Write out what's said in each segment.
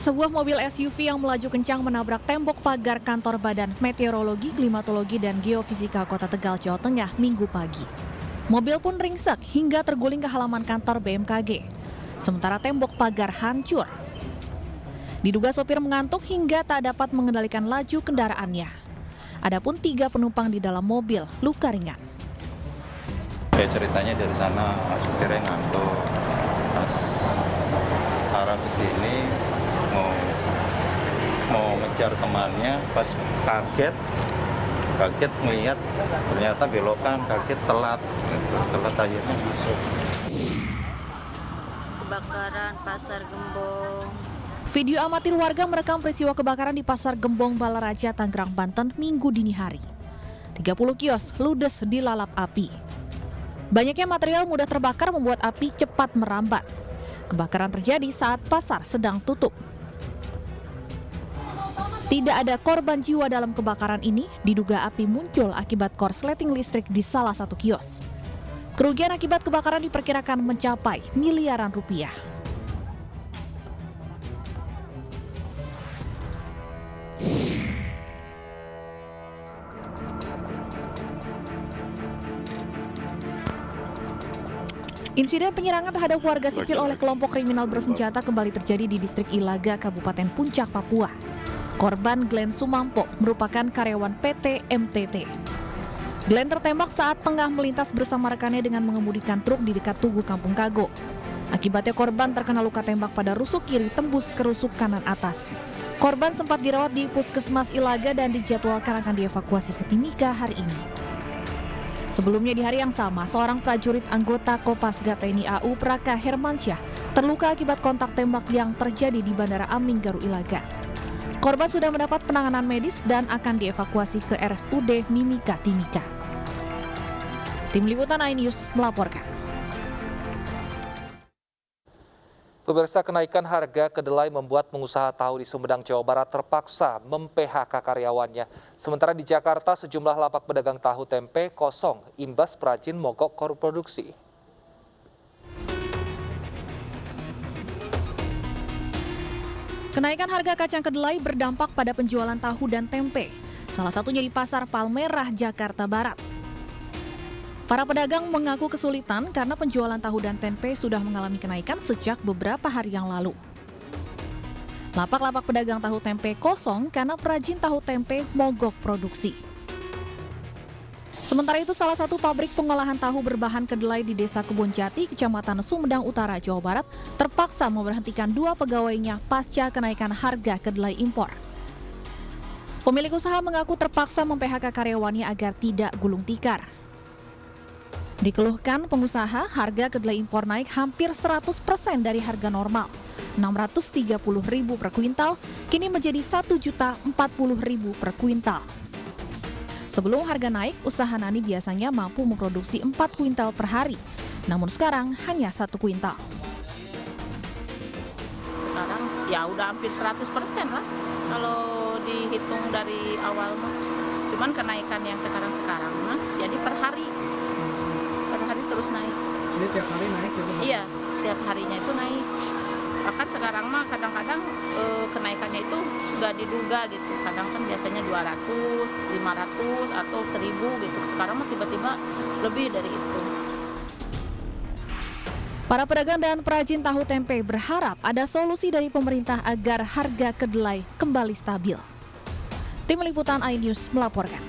Sebuah mobil SUV yang melaju kencang menabrak tembok pagar kantor Badan Meteorologi, Klimatologi, dan Geofisika Kota Tegal, Jawa Tengah, Minggu pagi. Mobil pun ringsek hingga terguling ke halaman kantor BMKG. Sementara tembok pagar hancur. Diduga sopir mengantuk hingga tak dapat mengendalikan laju kendaraannya. Adapun 3 penumpang di dalam mobil luka ringan. Ceritanya dari sana supirnya ngantuk, pas arah ke sini mau ngejar temannya, pas kaget melihat ternyata belokan, kaget telat akhirnya masuk. Kebakaran Pasar Gembong. Video amatir warga merekam peristiwa kebakaran di Pasar Gembong, Balaraja, Tangerang, Banten, Minggu dini hari. 30 kios ludes dilalap api. Banyaknya material mudah terbakar membuat api cepat merambat. Kebakaran terjadi saat pasar sedang tutup. Tidak ada korban jiwa dalam kebakaran ini, diduga api muncul akibat korsleting listrik di salah satu kios. Kerugian akibat kebakaran diperkirakan mencapai miliaran rupiah. Insiden penyerangan terhadap warga sipil oleh kelompok kriminal bersenjata kembali terjadi di distrik Ilaga, Kabupaten Puncak, Papua. Korban Glenn Sumampo merupakan karyawan PT MTT. Glenn tertembak saat tengah melintas bersama rekannya dengan mengemudikan truk di dekat Tugu Kampung Kago. Akibatnya korban terkena luka tembak pada rusuk kiri tembus ke rusuk kanan atas. Korban sempat dirawat di Puskesmas Ilaga dan dijadwalkan akan dievakuasi ke Timika hari ini. Sebelumnya di hari yang sama, seorang prajurit anggota Kopasga TNI AU Praka Hermansyah terluka akibat kontak tembak yang terjadi di Bandara Aming Garu Ilaga. Korban sudah mendapat penanganan medis dan akan dievakuasi ke RSUD Mimika Timika. Tim Liputan iNews melaporkan. Pemirsa, kenaikan harga kedelai membuat pengusaha tahu di Sumedang, Jawa Barat terpaksa mem-PHK karyawannya. Sementara di Jakarta, sejumlah lapak pedagang tahu tempe kosong imbas perajin mogok produksi. Kenaikan harga kacang kedelai berdampak pada penjualan tahu dan tempe, salah satunya di Pasar Palmerah, Jakarta Barat. Para pedagang mengaku kesulitan karena penjualan tahu dan tempe sudah mengalami kenaikan sejak beberapa hari yang lalu. Lapak-lapak pedagang tahu tempe kosong karena perajin tahu tempe mogok produksi. Sementara itu, salah satu pabrik pengolahan tahu berbahan kedelai di Desa Kebonjati, Kecamatan Sumedang Utara, Jawa Barat, terpaksa memberhentikan 2 pegawainya pasca kenaikan harga kedelai impor. Pemilik usaha mengaku terpaksa mem-PHK karyawannya agar tidak gulung tikar. Dikeluhkan pengusaha, harga kedelai impor naik hampir 100% dari harga normal, Rp630.000 per kuintal, kini menjadi Rp1.040.000 per kuintal. Sebelum harga naik, usaha Nani biasanya mampu memproduksi 4 kuintal per hari, namun sekarang hanya 1 kuintal. Sekarang ya udah hampir 100% lah kalau dihitung dari awal mah. Cuman kenaikan yang sekarang mah jadi per hari terus naik. Jadi tiap hari naik gitu? Iya, tiap harinya itu naik. Bahkan sekarang mah kadang-kadang kenaikannya itu nggak diduga gitu. Kadang kan biasanya 200, 500 atau 1000 gitu. Sekarang mah tiba-tiba lebih dari itu. Para pedagang dan perajin tahu tempe berharap ada solusi dari pemerintah agar harga kedelai kembali stabil. Tim Liputan iNews melaporkan.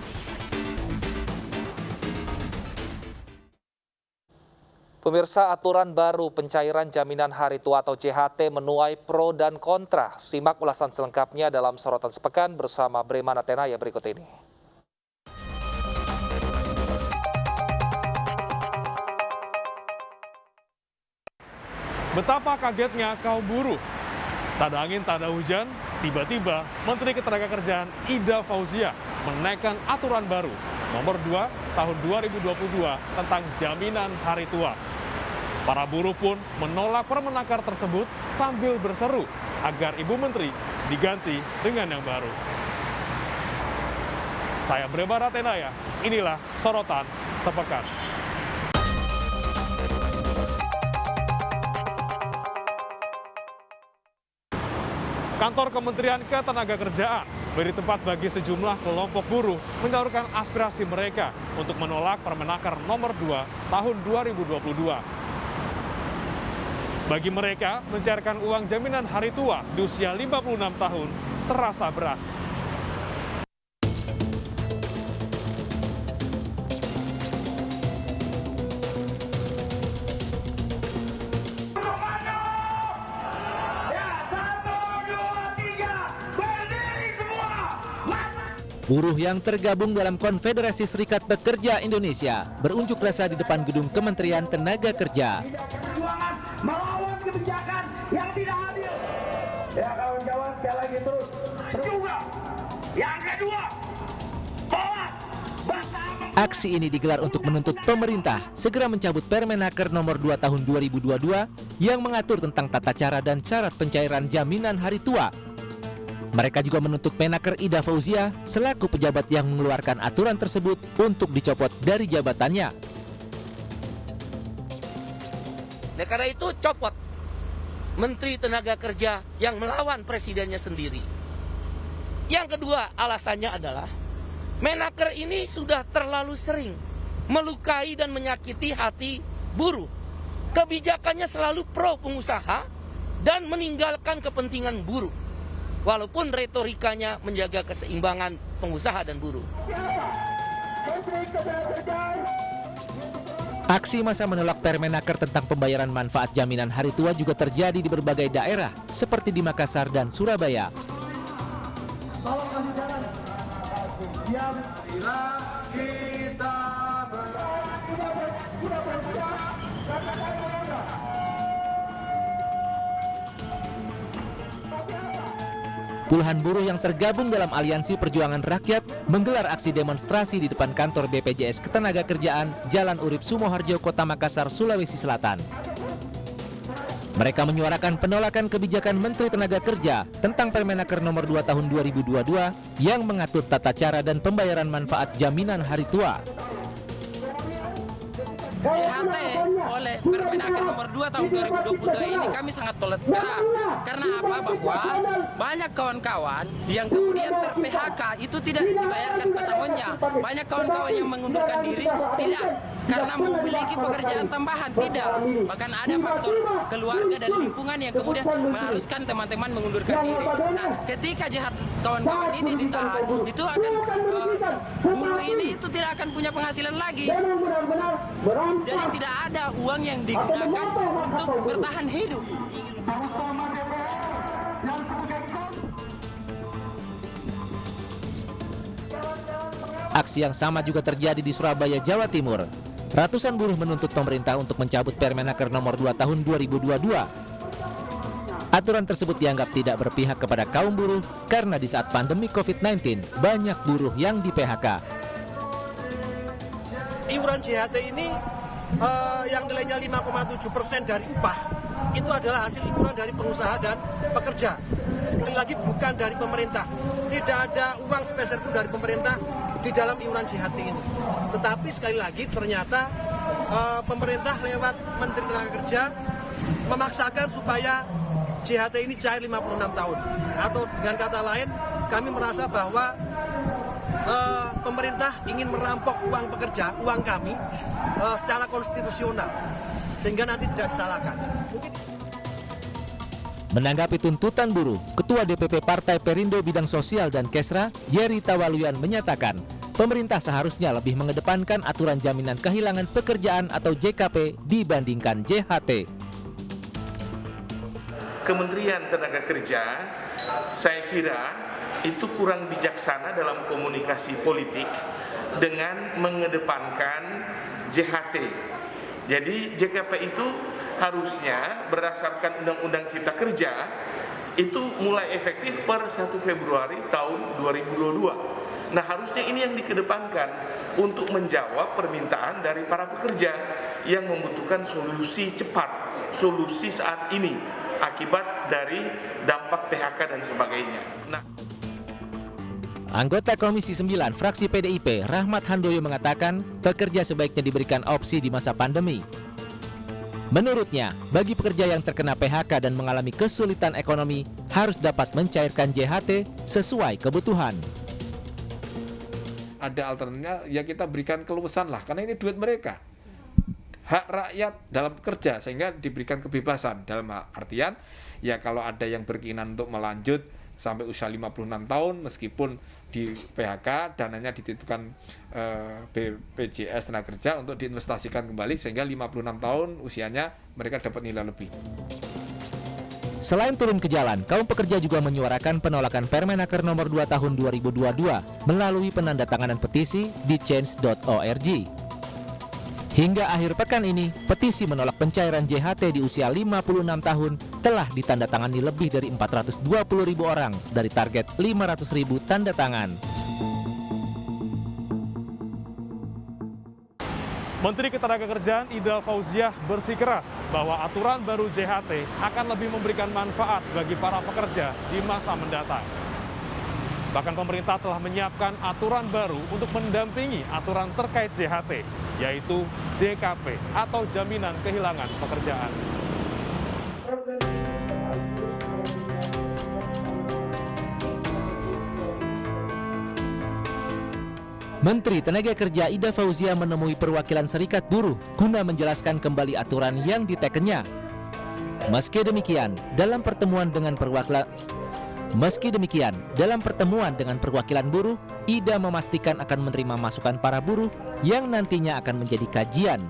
Pemirsa, aturan baru pencairan jaminan hari tua atau JHT menuai pro dan kontra. Simak ulasan selengkapnya dalam Sorotan Sepekan bersama Bremana Tenaya berikut ini. Betapa kagetnya kaum buruh. Tak ada angin, tak ada hujan, tiba-tiba Menteri Ketenagakerjaan Ida Fauzia menaikkan aturan baru nomor 2 tahun 2022 tentang jaminan hari tua. Para buruh pun menolak permenakar tersebut sambil berseru agar Ibu Menteri diganti dengan yang baru. Saya Bremana Tenaya, inilah Sorotan Sepekan. Kantor Kementerian Ketenagakerjaan beri tempat bagi sejumlah kelompok buruh menyalurkan aspirasi mereka untuk menolak Permenaker nomor 2 tahun 2022. Bagi mereka, mencairkan uang jaminan hari tua di usia 56 tahun terasa berat. Buruh yang tergabung dalam Konfederasi Serikat Pekerja Indonesia berunjuk rasa di depan gedung Kementerian Tenaga Kerja. Melawan kebijakan yang tidak adil. Ya kawan-kawan, sekali lagi terus. Juga. Yang kedua, tolak. Aksi ini digelar untuk menuntut pemerintah segera mencabut Permenaker nomor 2 tahun 2022 yang mengatur tentang tata cara dan syarat pencairan jaminan hari tua. Mereka juga menuntut Menaker Ida Fauzia selaku pejabat yang mengeluarkan aturan tersebut untuk dicopot dari jabatannya. Nah, karena itu copot Menteri Tenaga Kerja yang melawan presidennya sendiri. Yang kedua alasannya adalah Menaker ini sudah terlalu sering melukai dan menyakiti hati buruh. Kebijakannya selalu pro pengusaha dan meninggalkan kepentingan buruh. Walaupun retorikanya menjaga keseimbangan pengusaha dan buruh. Aksi massa menolak Permenaker tentang pembayaran manfaat jaminan hari tua juga terjadi di berbagai daerah seperti di Makassar dan Surabaya. Puluhan buruh yang tergabung dalam Aliansi Perjuangan Rakyat menggelar aksi demonstrasi di depan kantor BPJS Ketenagakerjaan Jalan Urip Sumoharjo, Kota Makassar, Sulawesi Selatan. Mereka menyuarakan penolakan kebijakan Menteri Tenaga Kerja tentang Permenaker nomor 2 tahun 2022 yang mengatur tata cara dan pembayaran manfaat jaminan hari tua. JHT oleh Permenaker nomor 2 tahun 2022 ini kami sangat tolak keras. Karena apa? Bahwa banyak kawan-kawan yang kemudian ter-PHK itu tidak dibayarkan pesangonnya. Banyak kawan-kawan yang mengundurkan diri tidak karena memiliki pekerjaan tambahan, tidak. Bahkan ada faktor keluarga dan lingkungan yang kemudian mengharuskan teman-teman mengundurkan diri. Nah, ketika JHT kawan-kawan ini ditahan, itu akan buruh ini itu tidak akan punya penghasilan lagi. Jadi tidak ada uang yang digunakan untuk bertahan hidup. Aksi yang sama juga terjadi di Surabaya, Jawa Timur. Ratusan buruh menuntut pemerintah untuk mencabut Permenaker nomor 2 tahun 2022. Aturan tersebut dianggap tidak berpihak kepada kaum buruh karena di saat pandemi COVID-19 banyak buruh yang di-PHK. Iuran JHT ini yang nilainya 5,7% dari upah itu adalah hasil iuran dari pengusaha dan pekerja. Sekali lagi bukan dari pemerintah. Tidak ada uang sepeser pun dari pemerintah di dalam iuran JHT ini. Tetapi sekali lagi ternyata pemerintah lewat Menteri Tenaga Kerja memaksakan supaya JHT ini cair 56 tahun. Atau dengan kata lain, kami merasa bahwa pemerintah ingin merampok uang pekerja, uang kami secara konstitusional, sehingga nanti tidak disalahkan. Menanggapi tuntutan buruh, Ketua DPP Partai Perindo Bidang Sosial dan Kesra, Yeri Tawaluyan menyatakan, pemerintah seharusnya lebih mengedepankan aturan jaminan kehilangan pekerjaan atau JKP dibandingkan JHT. Kementerian Tenaga Kerja, saya kira itu kurang bijaksana dalam komunikasi politik dengan mengedepankan JHT. Jadi JKP itu harusnya berdasarkan Undang-Undang Cipta Kerja itu mulai efektif per 1 Februari tahun 2022. Nah, harusnya ini yang dikedepankan untuk menjawab permintaan dari para pekerja yang membutuhkan solusi cepat, solusi saat ini akibat dari dampak PHK dan sebagainya. Nah, Anggota Komisi 9 fraksi PDIP Rahmat Handoyo mengatakan pekerja sebaiknya diberikan opsi di masa pandemi. Menurutnya, bagi pekerja yang terkena PHK dan mengalami kesulitan ekonomi, harus dapat mencairkan JHT sesuai kebutuhan. Ada alternatifnya, ya kita berikan keluasan lah, karena ini duit mereka. Hak rakyat dalam bekerja, sehingga diberikan kebebasan. Dalam artian, ya kalau ada yang berkeinginan untuk melanjut sampai usia 56 tahun, meskipun di PHK, dananya dititipkan BPJS Tenaga Kerja untuk diinvestasikan kembali, sehingga 56 tahun usianya mereka dapat nilai lebih. Selain turun ke jalan, kaum pekerja juga menyuarakan penolakan Permenaker nomor 2 tahun 2022 melalui penandatanganan petisi di change.org. Hingga akhir pekan ini, petisi menolak pencairan JHT di usia 56 tahun telah ditandatangani lebih dari 420.000 orang dari target 500.000 tanda tangan. Menteri Ketenagakerjaan Ida Fauziah bersikeras bahwa aturan baru JHT akan lebih memberikan manfaat bagi para pekerja di masa mendatang. Bahkan pemerintah telah menyiapkan aturan baru untuk mendampingi aturan terkait JHT, yaitu JKP atau Jaminan Kehilangan Pekerjaan. Menteri Tenaga Kerja Ida Fauziah menemui perwakilan serikat buruh guna menjelaskan kembali aturan yang ditekennya. Meski demikian, dalam pertemuan dengan perwakilan buruh, Ida memastikan akan menerima masukan para buruh yang nantinya akan menjadi kajian.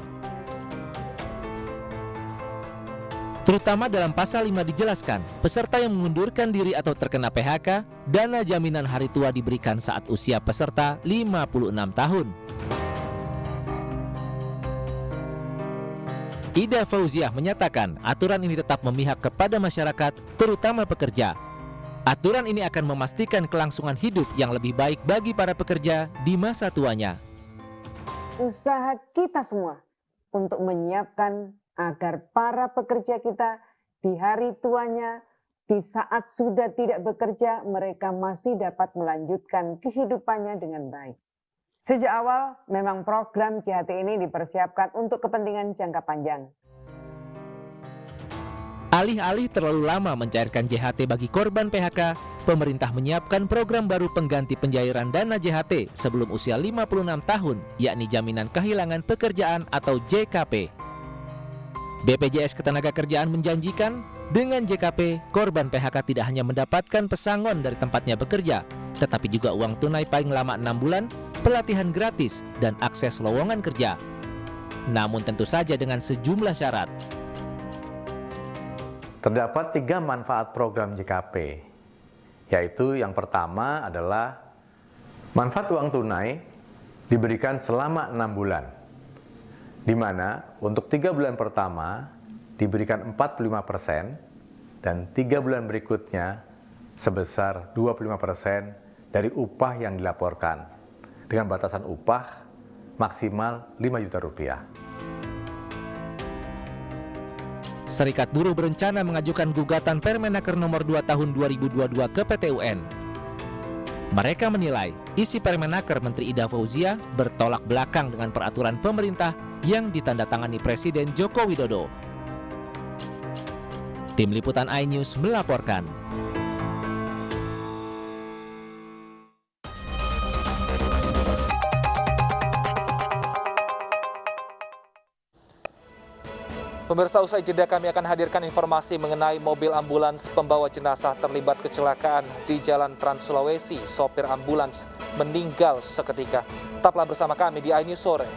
Terutama dalam pasal 5 dijelaskan, peserta yang mengundurkan diri atau terkena PHK, dana jaminan hari tua diberikan saat usia peserta 56 tahun. Ida Fauziah menyatakan aturan ini tetap memihak kepada masyarakat, terutama pekerja. Aturan ini akan memastikan kelangsungan hidup yang lebih baik bagi para pekerja di masa tuanya. Usaha kita semua untuk menyiapkan agar para pekerja kita di hari tuanya, di saat sudah tidak bekerja, mereka masih dapat melanjutkan kehidupannya dengan baik. Sejak awal, memang program JHT ini dipersiapkan untuk kepentingan jangka panjang. Alih-alih terlalu lama mencairkan JHT bagi korban PHK, pemerintah menyiapkan program baru pengganti pencairan dana JHT sebelum usia 56 tahun, yakni Jaminan Kehilangan Pekerjaan atau JKP. BPJS Ketenagakerjaan menjanjikan, dengan JKP, korban PHK tidak hanya mendapatkan pesangon dari tempatnya bekerja, tetapi juga uang tunai paling lama 6 bulan, pelatihan gratis, dan akses lowongan kerja. Namun tentu saja dengan sejumlah syarat. Terdapat 3 manfaat program JKP, yaitu yang pertama adalah manfaat uang tunai diberikan selama 6 bulan, di mana untuk 3 bulan pertama diberikan 45% dan 3 bulan berikutnya sebesar 25% dari upah yang dilaporkan, dengan batasan upah maksimal 5 juta rupiah. Serikat Buruh berencana mengajukan gugatan Permenaker nomor 2 tahun 2022 ke PT UN. Mereka menilai isi Permenaker Menteri Ida Fauziah bertolak belakang dengan peraturan pemerintah yang ditandatangani Presiden Joko Widodo. Tim Liputan iNews melaporkan. Pemirsa, usai jeda kami akan hadirkan informasi mengenai mobil ambulans pembawa jenazah terlibat kecelakaan di Jalan Trans Sulawesi. Sopir ambulans meninggal seketika. Tetaplah bersama kami di iNews Sore.